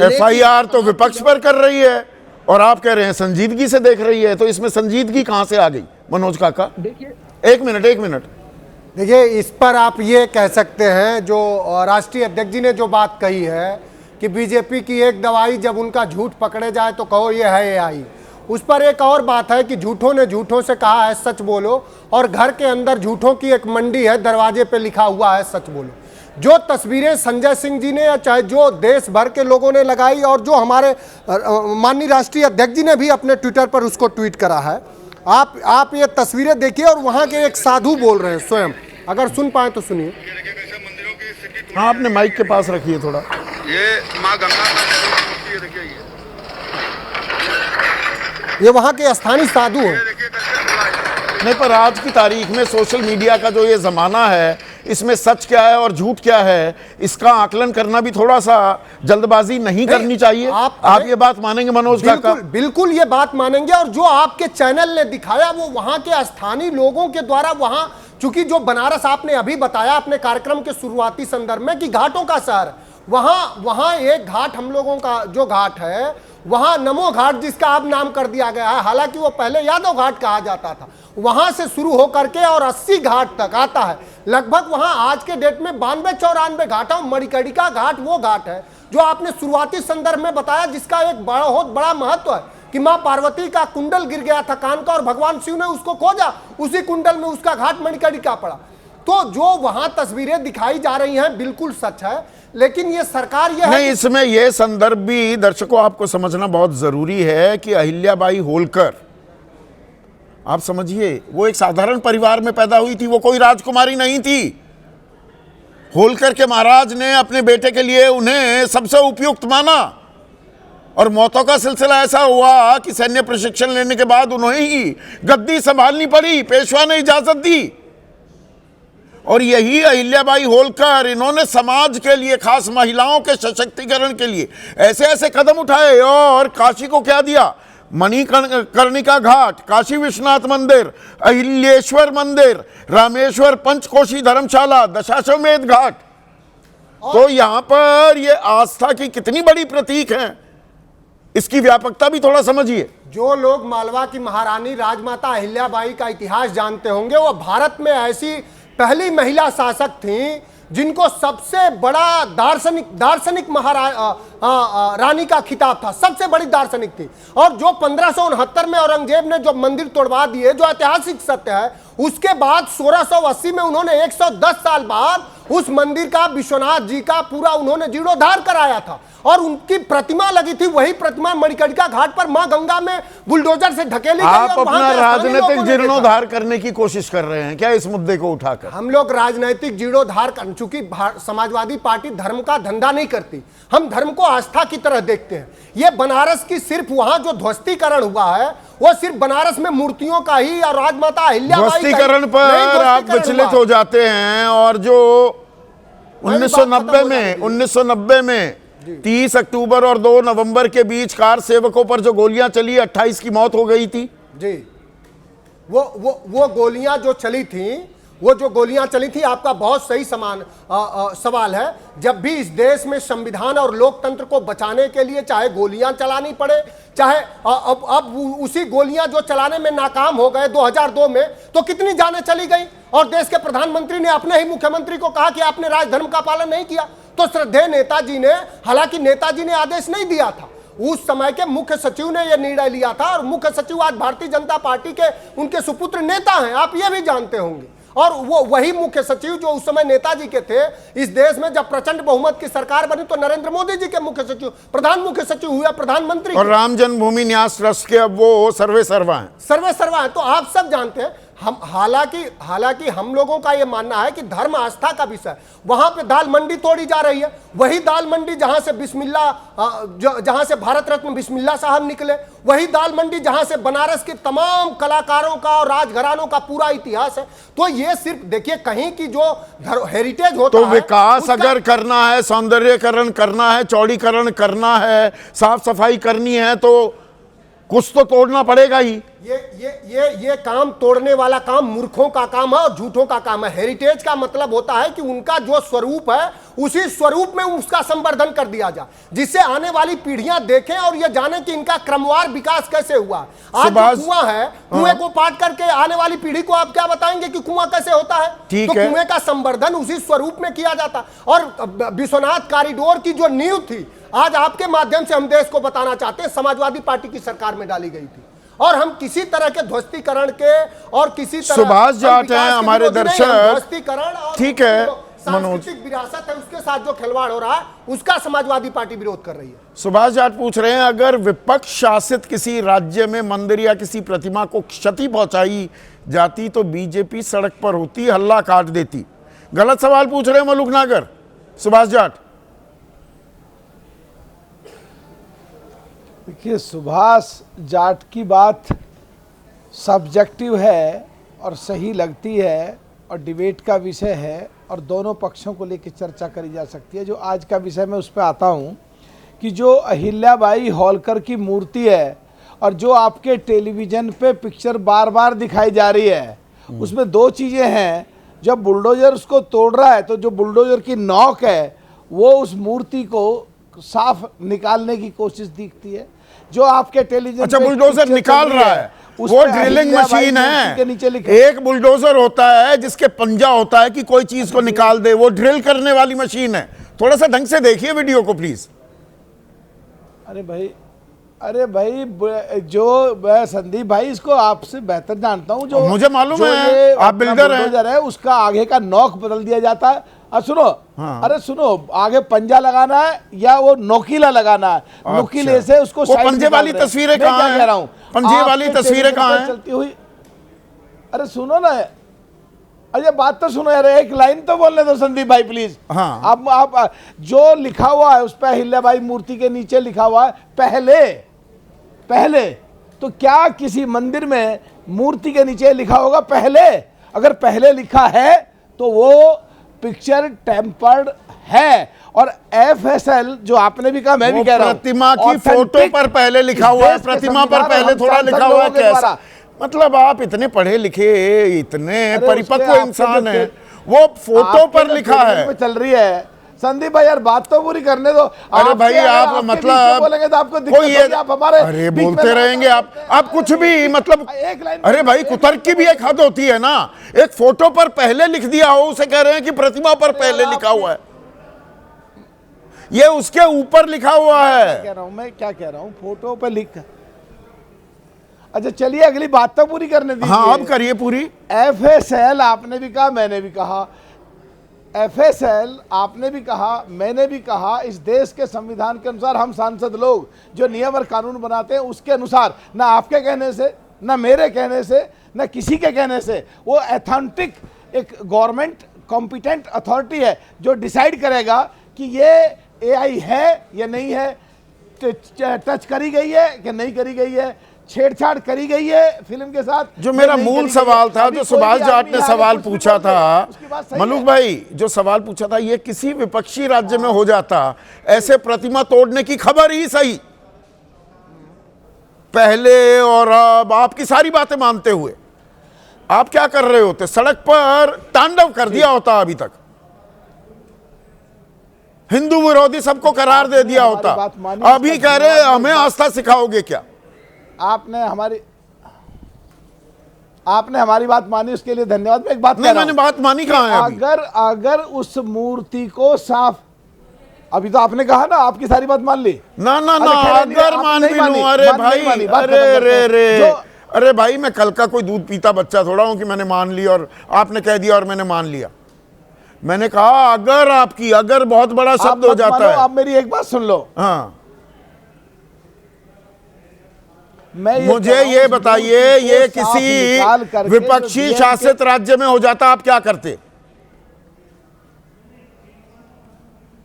FIR तो विपक्ष पर कर रही है और आप कह रहे हैं संजीदगी से देख रही है, तो इसमें संजीदगी कहां से आ गई मनोज काका? देखिए, एक मिनट देखिए, इस पर आप ये कह सकते हैं, जो राष्ट्रीय अध्यक्ष जी ने जो बात कही है कि बीजेपी की एक दवाई जब उनका झूठ पकड़े जाए तो कहो ये है एआई, उस पर एक और बात है कि झूठों ने झूठों से कहा है सच बोलो, और घर के अंदर झूठों की एक मंडी है, दरवाजे पे लिखा हुआ है सच बोलो। जो तस्वीरें संजय सिंह जी ने या चाहे जो देश भर के लोगों ने लगाई, और जो हमारे माननीय राष्ट्रीय अध्यक्ष जी ने भी अपने ट्विटर पर उसको ट्वीट करा है, आप ये तस्वीरें देखिए, और वहाँ के एक साधु बोल रहे हैं स्वयं, अगर सुन पाए तो सुनिए। हाँ, आपने माइक के पास रखिए थोड़ा। ये माँ गंगा का ये देखिए, ये वहाँ के स्थानीय साधु हैं। नहीं, पर आज की तारीख में सोशल मीडिया का जो ये जमाना है, इसमें सच क्या है और झूठ क्या है, इसका आकलन करना भी थोड़ा सा जल्दबाजी नहीं करनी चाहिए। आप ये बात मानेंगे मनोज काका? बिल्कुल ये बात मानेंगे, और जो आपके चैनल ने दिखाया वो वहां के स्थानीय लोगों के द्वारा, वहां चूंकि जो बनारस आपने अभी बताया अपने कार्यक्रम के शुरुआती संदर्भ में कि घाटों का शहर, वहां एक घाट हम लोगों का जो घाट है, वहां नमो घाट जिसका अब नाम कर दिया गया है, हालांकि वो पहले यादव घाट कहा जाता था, वहां से शुरू होकर के और 80 घाट तक आता है लगभग। वहां आज के डेट में 92-94 घाट है। मणिकर्णिका घाट वो घाट है जो आपने शुरुआती संदर्भ में बताया, जिसका एक बहुत बड़ा महत्व है कि मां पार्वती का कुंडल गिर गया था कान का और भगवान शिव ने उसको खोजा, उसी कुंडल में उसका घाट मणिकर्णिका पड़ा। तो जो वहां तस्वीरें दिखाई जा रही हैं बिल्कुल सच है, लेकिन ये सरकार ये नहीं, इसमें ये संदर्भ भी दर्शकों आपको समझना बहुत जरूरी है कि अहिल्याबाई होलकर, आप समझिए, वो एक साधारण परिवार में पैदा हुई थी, वो कोई राजकुमारी नहीं थी। होलकर के महाराज ने अपने बेटे के लिए उन्हें सबसे उपयुक्त माना, और मौतों का सिलसिला ऐसा हुआ कि सैन्य प्रशिक्षण लेने के बाद उन्हें ही गद्दी संभालनी पड़ी, पेशवा ने इजाजत दी। और यही अहिल्याबाई होलकर, इन्होंने समाज के लिए, खास महिलाओं के सशक्तिकरण के लिए ऐसे ऐसे कदम उठाए, और काशी को क्या दिया, मणिकर्णिका घाट, काशी विश्वनाथ मंदिर, अहिल्याश्वर मंदिर, रामेश्वर पंचकोशी धर्मशाला, दशाश्वमेध घाट। तो यहां पर ये आस्था की कितनी बड़ी प्रतीक है, इसकी व्यापकता भी थोड़ा समझिए। जो लोग मालवा की महारानी राजमाता अहिल्याबाई का इतिहास जानते होंगे, वो भारत में ऐसी पहली महिला शासक थी जिनको सबसे बड़ा दार्शनिक रानी का खिताब था, सबसे बड़ी दार्शनिक थी। और जो 1569 में औरंगजेब ने जो मंदिर तोड़वा दिए, जो ऐतिहासिक सत्य है, उसके बाद 1680 में उन्होंने 110 साल बाद उस मंदिर का, विश्वनाथ जी का पूरा उन्होंने जीर्णोद्धार कराया था, और उनकी प्रतिमा लगी थी, वही प्रतिमा मणिकर्णिका घाट पर मां गंगा में बुलडोजर से ढकेली गई। आप अपना राजनीतिक जीर्णोद्धार करने की कोशिश कर रहे हैं क्या इस मुद्दे को उठाकर? हम लोग राजनीतिक जीर्णोद्धार कर, चूंकि समाजवादी पार्टी धर्म का धंधा नहीं करती, हम धर्म को आस्था की तरह देखते हैं। ये बनारस की सिर्फ वहां जो ध्वस्तीकरण हुआ है, वो सिर्फ बनारस में मूर्तियों का ही, और राजमाता अहिल्याबाई ध्वस्तीकरण पर आप विचलित हो जाते हैं। और जो 1990 में 30 अक्टूबर और 2 नवंबर के बीच कार सेवकों पर जो गोलियां चली, 28 की मौत हो गई थी जी, वो गोलियां जो चली थी, वो जो गोलियां चली थी, आपका बहुत सही सवाल है। जब भी इस देश में संविधान और लोकतंत्र को बचाने के लिए चाहे गोलियां चलानी पड़े, चाहे अब उसी गोलियां जो चलाने में नाकाम हो गए 2002 में, तो कितनी जानें चली गई, और देश के प्रधानमंत्री ने अपने ही मुख्यमंत्री को कहा कि आपने राजधर्म का पालन नहीं किया। तो श्रद्धेय नेताजी ने, हालांकि नेताजी ने आदेश नहीं दिया था, उस समय के मुख्य सचिव ने यह निर्णय लिया था, और मुख्य सचिव आज भारतीय जनता पार्टी के उनके सुपुत्र नेता हैं, आप ये भी जानते होंगे। और वो वही मुख्य सचिव जो उस समय नेताजी के थे। इस देश में जब प्रचंड बहुमत की सरकार बनी तो नरेंद्र मोदी जी के मुख्य सचिव, प्रधान मुख्य सचिव हुआ प्रधानमंत्री, और राम जन्मभूमि न्यास ट्रस्ट के अब वो सर्वे सर्वा हैं। तो आप सब जानते हैं। हम हालांकि हम लोगों का यह मानना है कि धर्म आस्था का विषय, वहां पे दाल मंडी तोड़ी जा रही है, वही दाल मंडी जहां से भारत रत्न बिस्मिल्लाह साहब निकले, वही दाल मंडी जहां से बनारस के तमाम कलाकारों का और राजघरानों का पूरा इतिहास है। तो ये सिर्फ देखिए, कहीं की जो हेरिटेज होता है, तो विकास अगर करना है, सौंदर्यकरण करना है, चौड़ीकरण करना है, साफ सफाई करनी है, तो कुछ तो तोड़ना पड़ेगा ही। ये काम तोड़ने वाला काम मूर्खों का काम है और झूठों का काम है। हेरिटेज का मतलब होता है कि उनका जो स्वरूप है उसी स्वरूप में उसका संवर्धन कर दिया जाए, जिससे आने वाली पीढ़ियां देखें और ये जाने कि इनका क्रमवार विकास कैसे हुआ। आज जो कुआं है, कुएं को पाट करके आने वाली पीढ़ी को आप क्या बताएंगे कि कुआं कैसे होता है? तो कुएं का संवर्धन उसी स्वरूप में किया जाता। और विश्वनाथ कॉरिडोर की जो नींव थी, आज आपके माध्यम से हम देश को बताना चाहते हैं, समाजवादी पार्टी की सरकार में डाली गई थी। और हम किसी तरह के ध्वस्तीकरण के और किसी तरह सुभाष जाट हैं हमारे दर्शक, ध्वस्तीकरण, ठीक है, सांस्कृतिक विरासत है उसके साथ जो खिलवाड़ हो रहा है उसका समाजवादी पार्टी विरोध कर रही है। सुभाष जाट पूछ रहे हैं, अगर विपक्ष शासित किसी राज्य में मंदिर या किसी प्रतिमा को क्षति पहुंचाई जाती तो बीजेपी सड़क पर होती, हल्ला काट देती। गलत सवाल पूछ रहे हैं मलुक नागर सुभाष जाट। देखिए, सुभाष जाट की बात सब्जेक्टिव है और सही लगती है और डिबेट का विषय है और दोनों पक्षों को लेकर चर्चा करी जा सकती है। जो आज का विषय मैं उस पर आता हूँ कि जो अहिल्याबाई होलकर की मूर्ति है और जो आपके टेलीविज़न पे पिक्चर बार बार दिखाई जा रही है, उसमें दो चीज़ें हैं। जब बुलडोजर उसको तोड़ रहा है तो जो बुलडोजर की नोक है वो उस मूर्ति को साफ निकालने की कोशिश दिखती है। जो आपके टेलीविजन, अच्छा, बुलडोजर निकाल रहा है, वो ड्रिलिंग मशीन है। एक बुलडोजर होता है जिसके पंजा होता है कि कोई चीज को निकाल दे, वो ड्रिल करने वाली मशीन है। थोड़ा सा ढंग से देखिए वीडियो को प्लीज। अरे भाई जो संदीप भाई, इसको आपसे बेहतर जानता हूँ। जो मुझे मालूम है, आप बिल्डर है, उसका आगे का नोक बदल दिया जाता है। सुनो, हाँ। अरे सुनो, आगे पंजा लगाना है या वो नोकीला लगाना है। अच्छा। नोकीले से उसको वो पंजे वाली तस्वीरें कहाँ हैं? कह रहा हूँ पंजे वाली तस्वीरें कहाँ हैं चलती हुई? अरे सुनो ना, अरे बात तो सुनो यार, एक लाइन तो बोलने दो संदीप भाई प्लीज। हाँ। आप जो लिखा हुआ है उस पर अहिल्याबाई मूर्ति के नीचे लिखा हुआ है पहले। तो क्या किसी मंदिर में मूर्ति के नीचे लिखा होगा पहले? अगर पहले लिखा है तो वो पिक्चर टेम्पर्ड है। और FSL जो आपने भी कहा, मैं भी कह रहा हूं, प्रतिमा की फोटो पर पहले लिखा हुआ है, प्रतिमा पर पहले थोड़ा लिखा हुआ है। कैसा मतलब, आप इतने पढ़े लिखे, इतने परिपक्व इंसान हैं, वो फोटो पर लिखा है। चल रही है संदीप भाई, यार बात तो पूरी करने दो। अरे भाई, आप मतलब बोलेंगे तो आपको कोई ये, आप हमारे, अरे बोलते रहेंगे आप कुछ भी, मतलब अरे भाई, कुतर्क की भी एक हद होती है ना। एक फोटो पर पहले लिख दिया हो, उसे कह रहे हैं कि प्रतिमा पर पहले लिखा हुआ है। ये उसके ऊपर लिखा हुआ है। मैं क्या कह रहा हूँ, फोटो पर लिख। अच्छा चलिए, अगली बात तो पूरी करने दीजिए। हाँ, अब करिए पूरी। FSL आपने भी कहा, मैंने भी कहा। FSL आपने भी कहा, मैंने भी कहा, इस देश के संविधान के अनुसार हम सांसद लोग जो नियम और कानून बनाते हैं उसके अनुसार, ना आपके कहने से, ना मेरे कहने से, ना किसी के कहने से, वो अथेंटिक एक गवर्नमेंट कॉम्पिटेंट अथॉरिटी है जो डिसाइड करेगा कि ये AI है या नहीं है, टच करी गई है कि नहीं करी गई है, छेड़छाड़ करी गई है फिल्म के साथ। जो मेरा मूल सवाल था, जो सुभाष जाट ने सवाल पूछा था, मलुक भाई जो सवाल पूछा था, ये किसी विपक्षी राज्य में हो जाता, ऐसे प्रतिमा तोड़ने की खबर ही सही पहले और अब, आपकी सारी बातें मानते हुए आप क्या कर रहे होते? सड़क पर तांडव कर दिया होता, अभी तक हिंदू विरोधी सबको करार दे दिया होता। अभी कह रहे हमें आस्था सिखाओगे क्या? आपने हमारी बात मानी, उसके लिए धन्यवाद। मैं एक बात नहीं, मैंने बात मानी कहाँ है अभी? अगर उस मूर्ति को साफ, अभी तो आपने कहा ना, आपकी सारी बात मान ली ना, अगर मान भी लूं, अरे भाई, अरे भाई, मैं कल का कोई दूध पीता बच्चा थोड़ा हूं कि मैंने मान ली और आपने कह दिया और मैंने मान लिया। मैंने कहा अगर आपकी, अगर बहुत बड़ा शब्द हो जाता है। आप मेरी एक बात सुन लो। हाँ, मुझे ये बताइए, ये किसी विपक्षी शासित राज्य में हो जाता, आप क्या करते?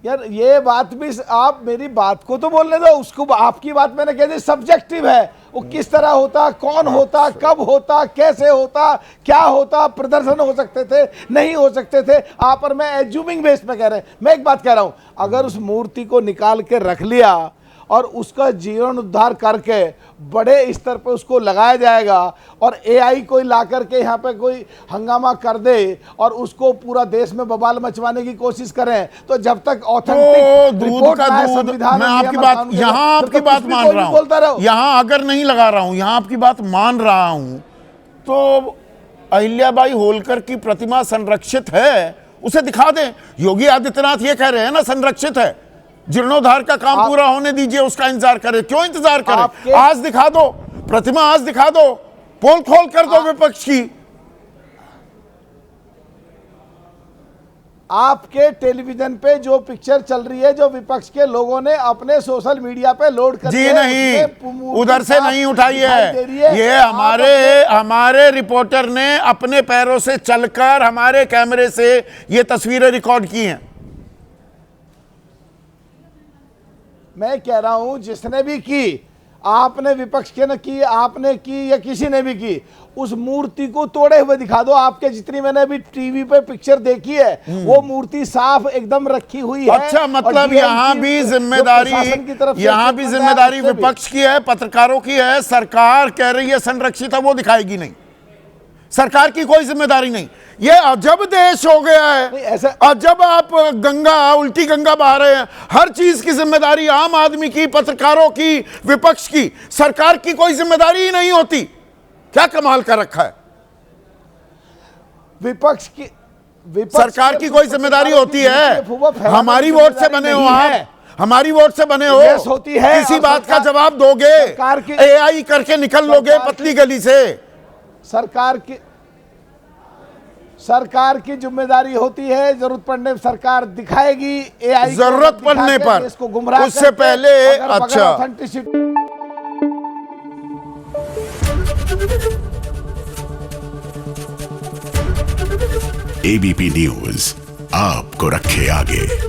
यार ये बात भी, आप मेरी बात को तो बोलने दो। उसको, आपकी बात मैंने कह दी सब्जेक्टिव है। वो किस तरह होता, कौन होता, कब होता, कैसे होता, क्या होता, प्रदर्शन हो सकते थे, नहीं हो सकते थे, आप और मैं एज्यूमिंग बेस में कह रहे हैं। मैं एक बात कह रहा हूं, अगर उस मूर्ति को निकाल के रख लिया और उसका जीर्णोद्धार करके बड़े स्तर पे उसको लगाया जाएगा और एआई कोई ला करके यहाँ पे कोई हंगामा कर दे और उसको पूरा देश में बवाल मचवाने की कोशिश करें, तो जब तक ऑथेंटिक रिपोर्ट ना आए संविधान मैं आपकी बात यहाँ आपकी बात मान रहा हूँ, यहाँ अगर नहीं लगा रहा हूँ, यहाँ आपकी बात मान रहा हूँ, तो अहिल्याबाई होलकर की प्रतिमा संरक्षित है, उसे दिखा दें। योगी आदित्यनाथ ये कह रहे हैं ना संरक्षित है, जीर्णोद्धार का काम पूरा होने दीजिए, उसका इंतजार करें। क्यों इंतजार करें? आज दिखा दो प्रतिमा, आज दिखा दो, पोल खोल कर दो विपक्ष की। आपके टेलीविजन पे जो पिक्चर चल रही है, जो विपक्ष के लोगों ने अपने सोशल मीडिया पे लोड कर जी नहीं, उधर से नहीं उठाई है, ये हमारे रिपोर्टर ने अपने पैरों से चलकर हमारे कैमरे से ये तस्वीरें रिकॉर्ड की हैं। मैं कह रहा हूं जिसने भी की, आपने विपक्ष के ने की, आपने की या किसी ने भी की, उस मूर्ति को तोड़े हुए दिखा दो। आपके जितनी मैंने अभी टीवी पे पिक्चर देखी है, वो मूर्ति साफ एकदम रखी हुई है। अच्छा, मतलब यहाँ भी जिम्मेदारी विपक्ष की है, पत्रकारों की है। सरकार कह रही है संरक्षित है, वो दिखाएगी नहीं। सरकार की कोई जिम्मेदारी नहीं। ये अजब देश हो गया है, अजब। आप गंगा, उल्टी गंगा बहा रहे हैं। हर चीज की जिम्मेदारी आम आदमी की, पत्रकारों की, विपक्ष की। सरकार की कोई जिम्मेदारी ही नहीं होती। क्या कमाल कर रखा है? विपक्ष सरकार की कोई जिम्मेदारी होती है? हमारी वोट से बने हो आप, हमारी वोट से बने हो, होती है। किसी बात का जवाब दोगे? एआई करके निकल लोगे पतली गली से। सरकार की जिम्मेदारी होती है, जरूरत पड़ने पर सरकार दिखाएगी, एआई जरूरत पड़ने पर, इसको गुमराह उससे पहले। अच्छा, एबीपी न्यूज आपको रखे आगे।